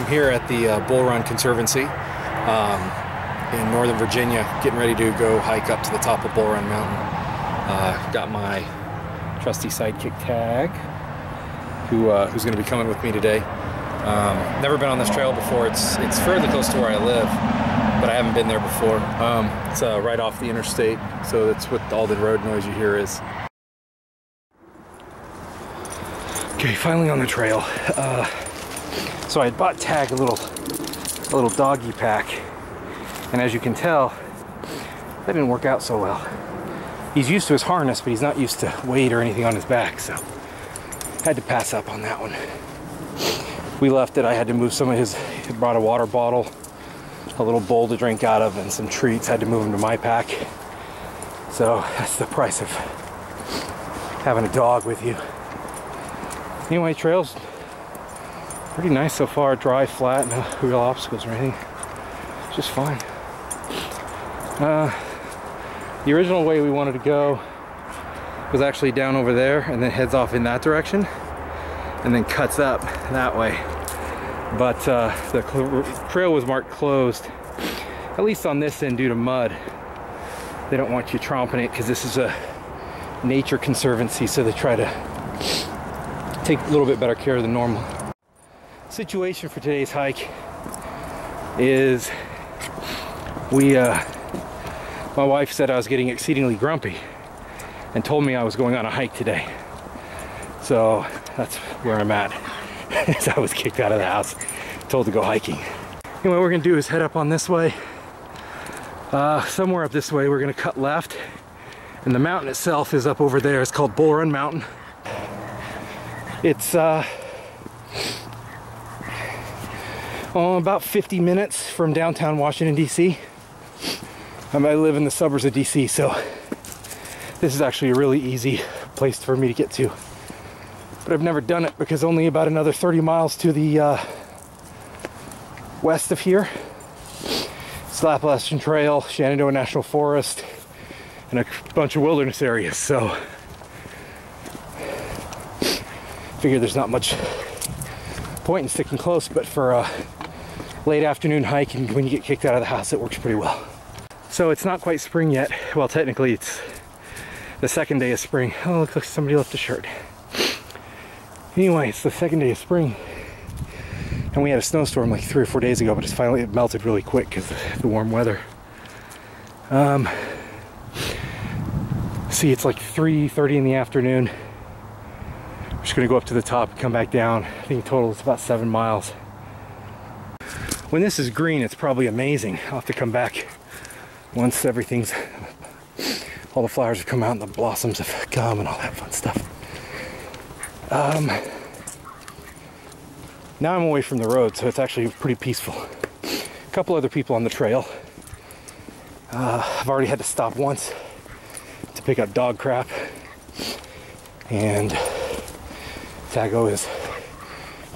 here at the Bull Run Conservancy in Northern Virginia, getting ready to go hike up to the top of Bull Run Mountain. Got my trusty sidekick Tagg, who's going to be coming with me today. Never been on this trail before. It's fairly close to where I live, but I haven't been there before. It's right off the interstate, so that's what all the road noise you hear is. Okay, finally on the trail. So I had bought Tagg a little doggy pack, and as you can tell, that didn't work out so well. He's used to his harness, but he's not used to weight or anything on his back, so had to pass up on that one. We left it. I had to move some of his. He brought a water bottle, a little bowl to drink out of, and some treats. Had to move them to my pack. So that's the price of having a dog with you. Anyway, trail's pretty nice so far. Dry, flat, no real obstacles or anything. It's just fine. The original way we wanted to go was actually down over there and then heads off in that direction and then cuts up that way. But the trail was marked closed, at least on this end, due to mud. They don't want you tromping it because this is a nature conservancy, so they try to take a little bit better care than normal. Situation for today's hike is my wife said I was getting exceedingly grumpy and told me I was going on a hike today. So that's where I'm at. So I was kicked out of the house, told to go hiking. Anyway, what we're gonna do is head up on this way. Somewhere up this way, we're gonna cut left, and the mountain itself is up over there. It's called Bull Run Mountain. It's about 50 minutes from downtown Washington, D.C. I live in the suburbs of D.C., so this is actually a really easy place for me to get to. But I've never done it because only about another 30 miles to the west of here. Appalachian Trail, Shenandoah National Forest, and a bunch of wilderness areas, so figure there's not much point in sticking close, but for a late afternoon hike and when you get kicked out of the house, it works pretty well. So it's not quite spring yet. Well, technically it's the second day of spring. Oh, looks like somebody left a shirt. Anyway, it's the second day of spring, and we had a snowstorm like 3 or 4 days ago, but it melted really quick because of the warm weather. See, it's like 3:30 in the afternoon. We're just gonna go up to the top and come back down. I think total it's about 7 miles. When this is green, it's probably amazing. I'll have to come back once all the flowers have come out and the blossoms have come and all that fun stuff. Now I'm away from the road, so it's actually pretty peaceful. A couple other people on the trail. I've already had to stop once to pick up dog crap, and Taggo is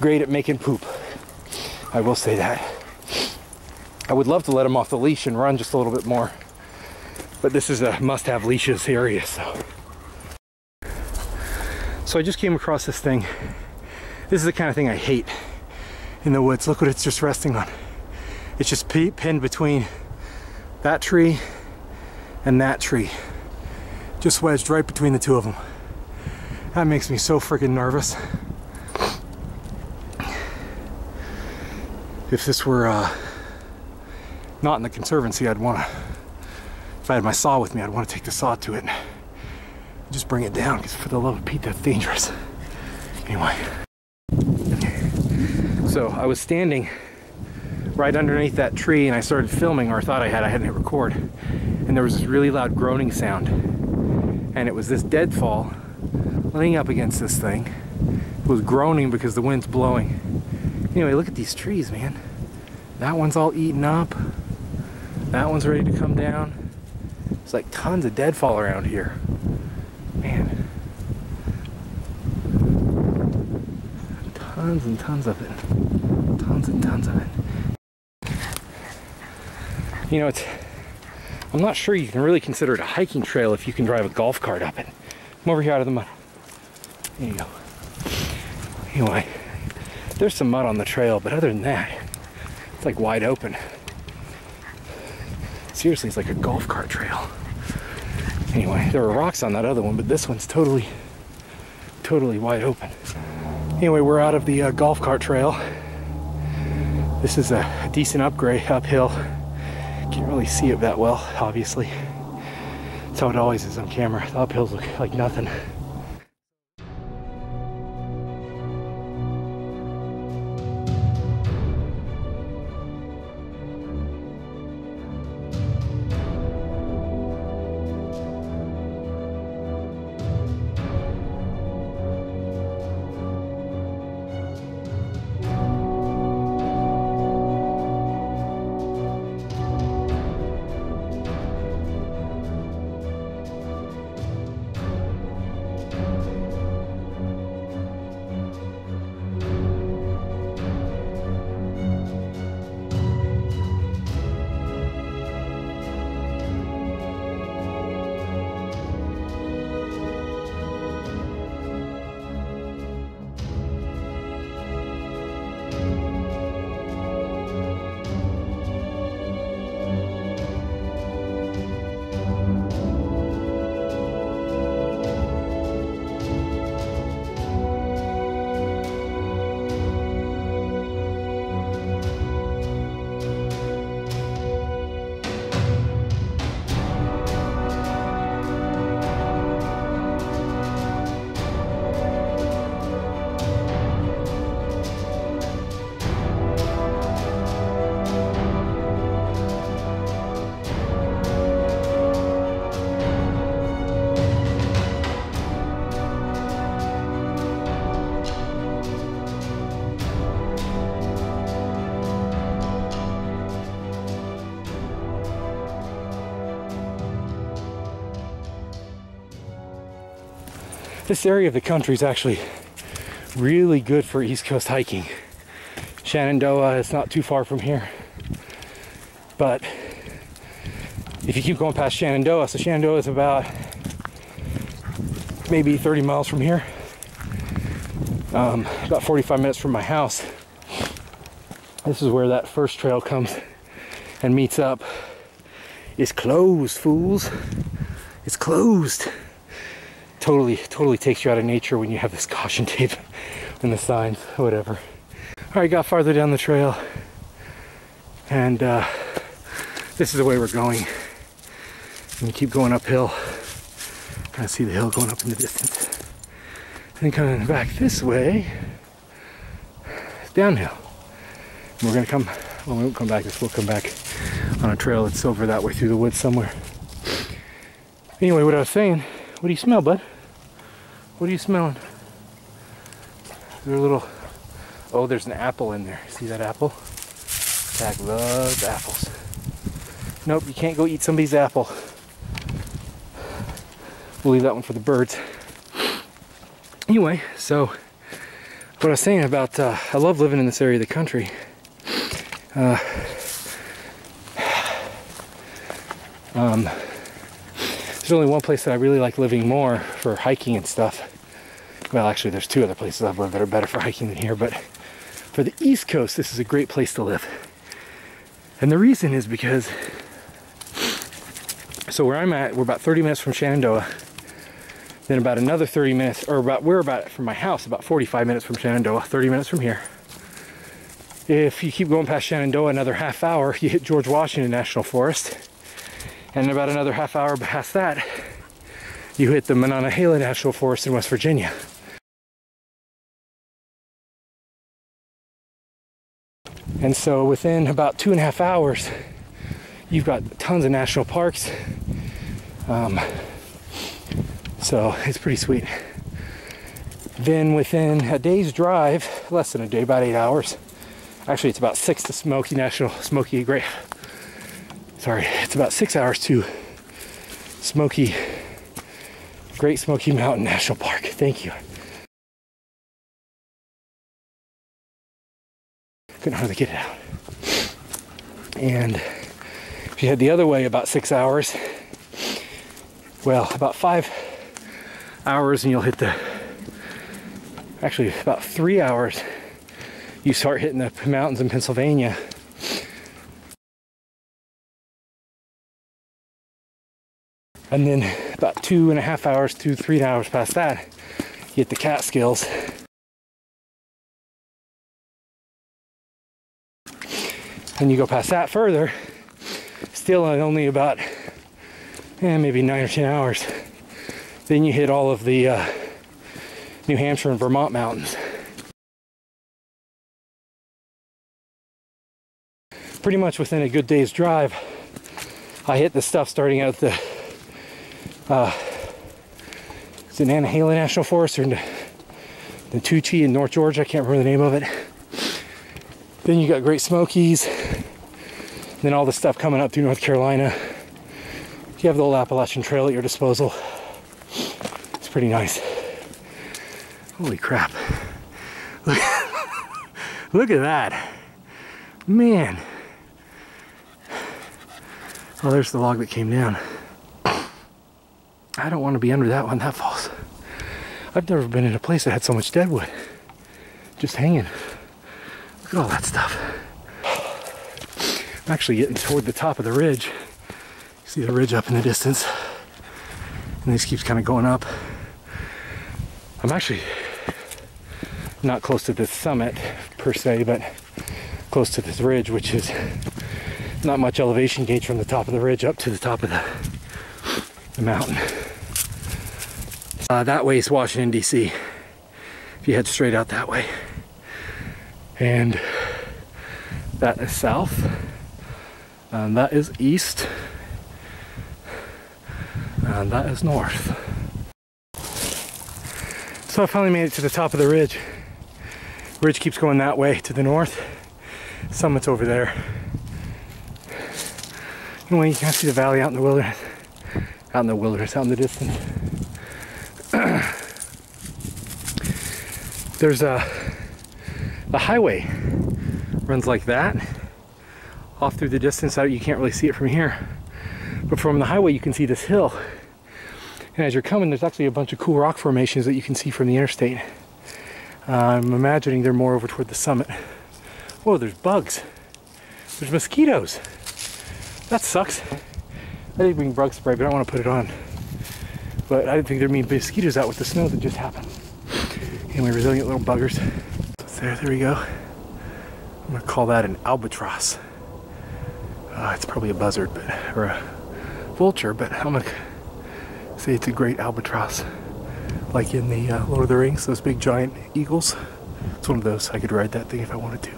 great at making poop. I will say that. I would love to let him off the leash and run just a little bit more, but this is a must-have leashes area, So I just came across this thing. This is the kind of thing I hate in the woods. Look what it's just resting on. It's just pinned between that tree and that tree. Just wedged right between the two of them. That makes me so freaking nervous. If this were not in the Conservancy, if I had my saw with me, I'd want to take the saw to it and just bring it down, because for the love of Pete, that's dangerous. Anyway. So I was standing right underneath that tree and I started filming, or I thought I hadn't hit record, and there was this really loud groaning sound, and it was this deadfall leaning up against this thing. It was groaning because the wind's blowing. Anyway, look at these trees, man. That one's all eaten up. That one's ready to come down. There's like tons of deadfall around here. Man. Tons and tons of it. Tons and tons of it. You know, I'm not sure you can really consider it a hiking trail if you can drive a golf cart up it. Come over here out of the mud. There you go. Anyway, There's some mud on the trail, but other than that, it's like wide open. Seriously, it's like a golf cart trail. Anyway, there were rocks on that other one, but this one's totally wide open. Anyway, we're out of the golf cart trail. This is a decent upgrade, uphill. Can't really see it that well, obviously. That's how it always is on camera. The uphills look like nothing. This area of the country is actually really good for East Coast hiking. Shenandoah is not too far from here, but if you keep going past Shenandoah, so Shenandoah is about maybe 30 miles from here, about 45 minutes from my house. This is where that first trail comes and meets up. It's closed, fools. It's closed. Totally takes you out of nature when you have this caution tape and the signs, whatever. All right, got farther down the trail, and this is the way we're going. And you keep going uphill. Kind of see the hill going up in the distance. And then coming back this way, it's downhill. And we're gonna come, well, we won't come back, we'll come back on a trail that's over that way through the woods somewhere. Anyway, what I was saying, what do you smell, bud? What are you smelling? There's a little, oh, there's an apple in there. See that apple? Tagg loves apples. Nope, you can't go eat somebody's apple. We'll leave that one for the birds. Anyway, so what I was saying about, I love living in this area of the country. There's only one place that I really like living more for hiking and stuff. Well, actually, there's two other places I've lived that are better for hiking than here, but for the East Coast, this is a great place to live. And the reason is because, so where I'm at, we're about 30 minutes from Shenandoah, then about another 30 minutes, or we're about, from my house, about 45 minutes from Shenandoah, 30 minutes from here. If you keep going past Shenandoah another half hour, you hit George Washington National Forest. And about another half hour past that, you hit the Monongahela National Forest in West Virginia. And so within about 2.5 hours, you've got tons of national parks. So it's pretty sweet. Then within a day's drive, less than a day, about 8 hours. Actually, it's about 6 to it's about 6 hours to Great Smoky Mountain National Park. Thank you. Couldn't hardly get it out. And if you head the other way about 6 hours, well, about 5 hours and you'll hit actually about 3 hours, you start hitting the mountains in Pennsylvania. And then about 2.5 hours to 3 hours past that, you hit the Catskills. And you go past that further, still only about maybe 9 or 10 hours. Then you hit all of the New Hampshire and Vermont mountains. Pretty much within a good day's drive, I hit the stuff starting out the it's in Nantahala National Forest or the Tucci in North Georgia. I can't remember the name of it. Then you got Great Smokies. Then all the stuff coming up through North Carolina. You have the old Appalachian Trail at your disposal. It's pretty nice. Holy crap. Look, look at that. Man. Oh, there's the log that came down. I don't want to be under that one. That falls. I've never been in a place that had so much deadwood just hanging. Look at all that stuff. I'm actually getting toward the top of the ridge. You see the ridge up in the distance, and this keeps kind of going up. I'm actually not close to the summit per se, but close to this ridge, which is not much elevation gauge from the top of the ridge up to the top of the mountain. That way is Washington, D.C. if you head straight out that way. And that is south, and that is east, and that is north. So I finally made it to the top of the ridge. Ridge keeps going that way to the north. Summit's over there. Anyway, you can see the valley out in the wilderness. Out in the distance. There's the highway runs like that off through the distance. Out, you can't really see it from here, but from the highway you can see this hill, and as you're coming there's actually a bunch of cool rock formations that you can see from the interstate. I'm imagining they're more over toward the summit. Whoa, there's bugs, there's mosquitoes. That sucks. I did bring bug spray, but I don't want to put it on. But I didn't think there'd be mosquitoes out with the snow that just happened. Anyway, resilient little buggers. So there we go. I'm gonna call that an albatross. It's probably a buzzard, or a vulture, but I'm gonna say it's a great albatross. Like in the Lord of the Rings, those big giant eagles. It's one of those. I could ride that thing if I wanted to.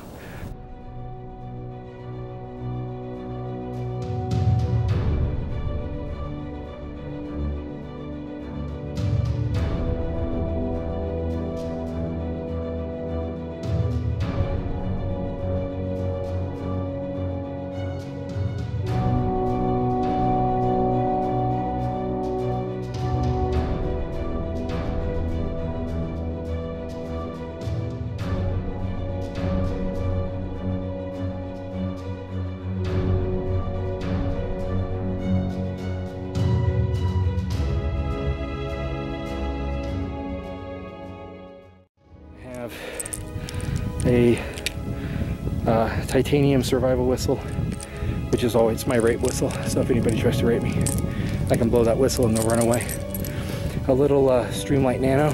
A titanium survival whistle, which is always my rape whistle, so if anybody tries to rape me I can blow that whistle and they'll run away. A little Streamlight Nano,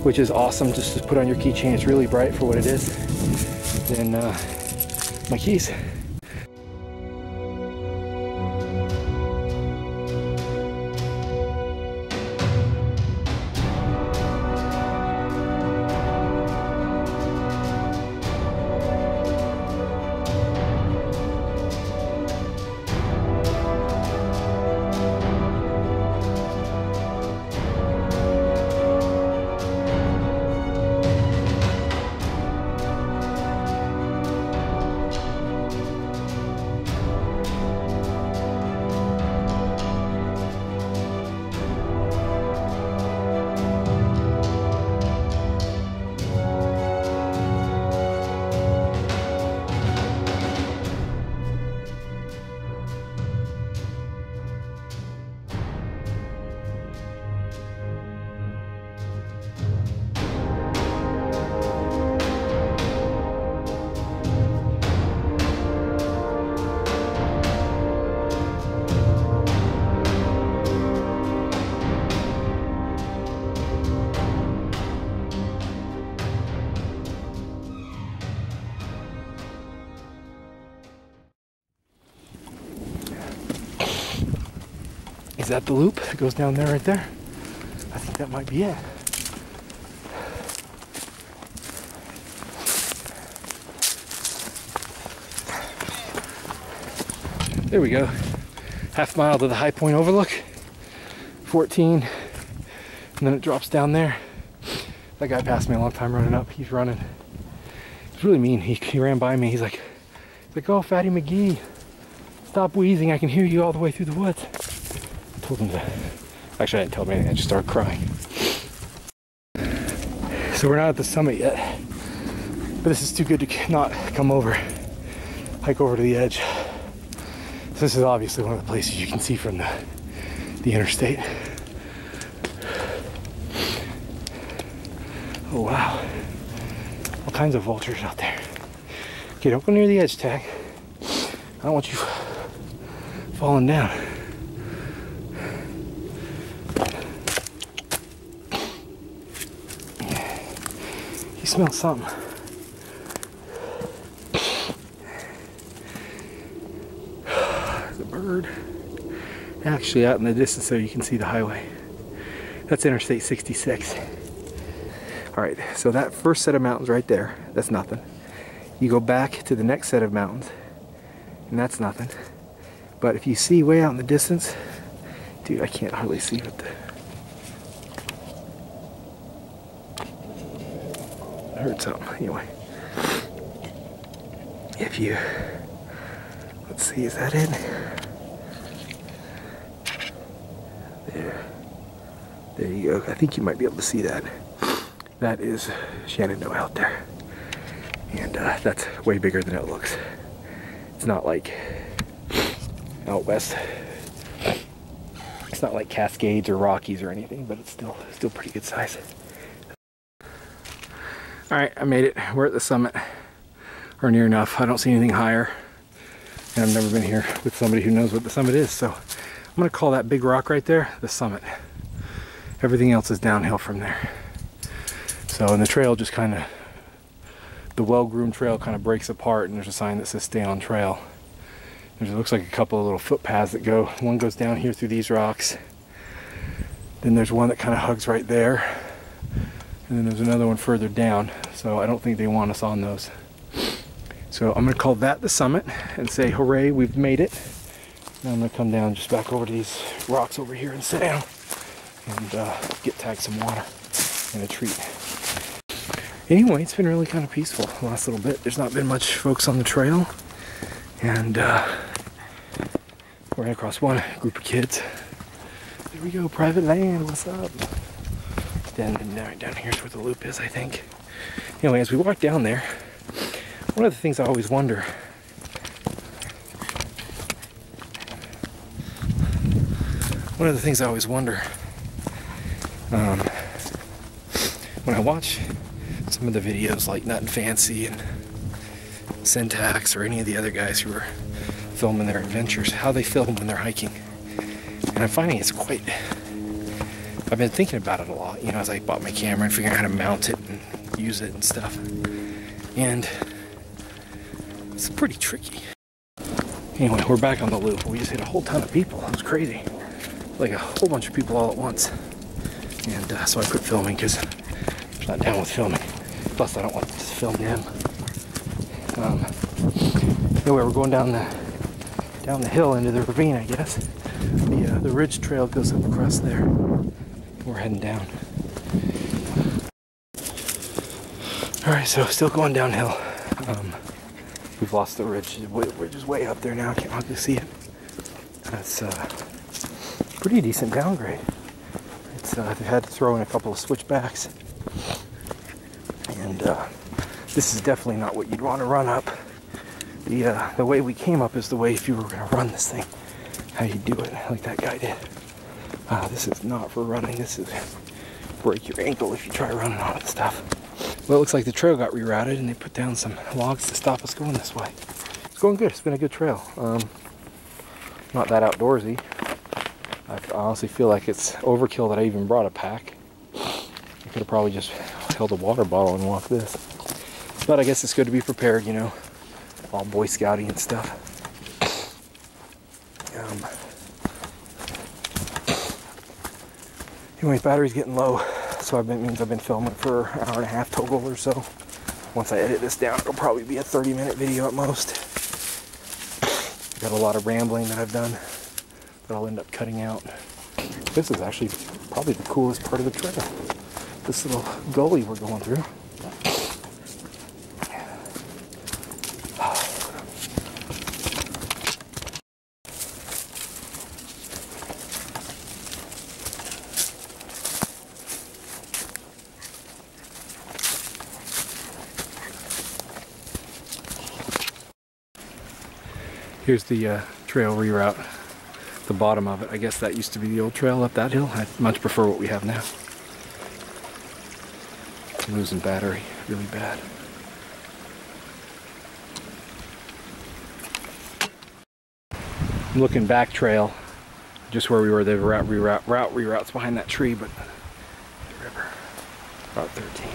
which is awesome just to put on your keychain. It's really bright for what it is. Then my keys. that the loop that goes down there right there? I think that might be it. There we go. Half mile to the High Point overlook. 14. And then it drops down there. That guy passed me a long time running up. He's running. It's really mean. He ran by me. He's like, oh, Fatty McGee, stop wheezing. I can hear you all the way through the woods. I told him to. Actually, I didn't tell him anything. I just started crying. So we're not at the summit yet. But this is too good to not come over. Hike over to the edge. This is obviously one of the places you can see from the interstate. Oh wow, all kinds of vultures out there. Okay, don't go near the edge, Tagg. I don't want you falling down. You smell something. Bird. Actually out in the distance there you can see the highway. That's Interstate 66. Alright, so that first set of mountains right there, that's nothing. You go back to the next set of mountains and that's nothing. But if you see way out in the distance, dude, I can't hardly see what I heard something. Anyway, if you, let's see, is that it? There you go. I think you might be able to see that. That is Shenandoah out there. And that's way bigger than it looks. It's not like out west. It's not like Cascades or Rockies or anything, but it's still pretty good size. Alright, I made it. We're at the summit. Or near enough. I don't see anything higher. And I've never been here with somebody who knows what the summit is. So I'm going to call that big rock right there the summit. Everything else is downhill from there. So, and the trail just kind of, the well-groomed trail kind of breaks apart, and there's a sign that says stay on trail. It looks like a couple of little footpaths that go, one goes down here through these rocks. Then there's one that kind of hugs right there. And then there's another one further down. So I don't think they want us on those. So I'm going to call that the summit and say, hooray, we've made it. Now I'm going to come down just back over to these rocks over here and sit down and get Tagg some water and a treat. Anyway, it's been really kind of peaceful the last little bit. There's not been much folks on the trail. And we're across one group of kids. There we go, private land, what's up? Then down here's where the loop is, I think. Anyway, as we walk down there, one of the things I always wonder, when I watch some of the videos like Nut and Fancy and Syntax or any of the other guys who are filming their adventures, how they film when they're hiking. And I'm finding it's quite, I've been thinking about it a lot, you know, as I bought my camera and figuring out how to mount it and use it and stuff. And it's pretty tricky. Anyway, we're back on the loop. We just hit a whole ton of people. It was crazy. Like a whole bunch of people all at once. And so I quit filming because I'm not down with filming. Plus I don't want to film them. Anyway, we're going down the hill into the ravine, I guess. The ridge trail goes up across there. We're heading down. Alright, so still going downhill. We've lost the ridge. We're just way up there now. I can't hardly see it. That's pretty decent downgrade. It's they've had to throw in a couple of switchbacks. And this is definitely not what you'd want to run up. The way we came up is the way if you were going to run this thing. How you do it, like that guy did. This is not for running. This is break your ankle if you try running on it stuff. Well, it looks like the trail got rerouted and they put down some logs to stop us going this way. It's going good. It's been a good trail. Not that outdoorsy. I honestly feel like it's overkill that I even brought a pack. I could have probably just held a water bottle and walked this. But I guess it's good to be prepared, you know. All Boy Scouting and stuff. Anyways, battery's getting low, so it means I've been filming for an hour and a half total or so. Once I edit this down, it'll probably be a 30-minute video at most. Got a lot of rambling that I've done that I'll end up cutting out. This is actually probably the coolest part of the trail. This little gully we're going through. Here's the trail reroute, the bottom of it. I guess that used to be the old trail up that hill. I much prefer what we have now. I'm losing battery really bad. I'm looking back trail, just where we were. The route reroutes behind that tree, but the river, Route 13.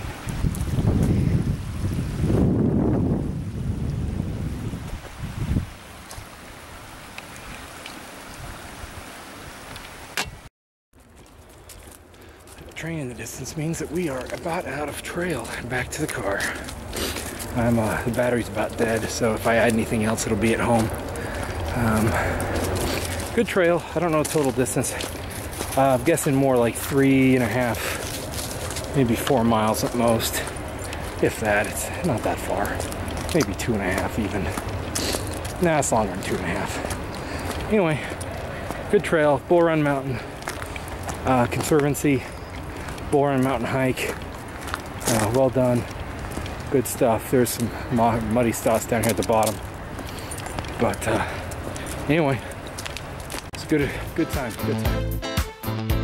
Train in the distance means that we are about out of trail and back to the car. The battery's about dead, so if I add anything else, it'll be at home. Good trail. I don't know total distance. I'm guessing more like 3.5, maybe 4 miles at most. If that, it's not that far. Maybe 2.5 even. Nah, it's longer than 2.5. Anyway, good trail. Bull Run Mountain, Conservancy. Bull Run Mountain hike. Well done. Good stuff. There's some muddy spots down here at the bottom. But anyway, it's good time. Good time.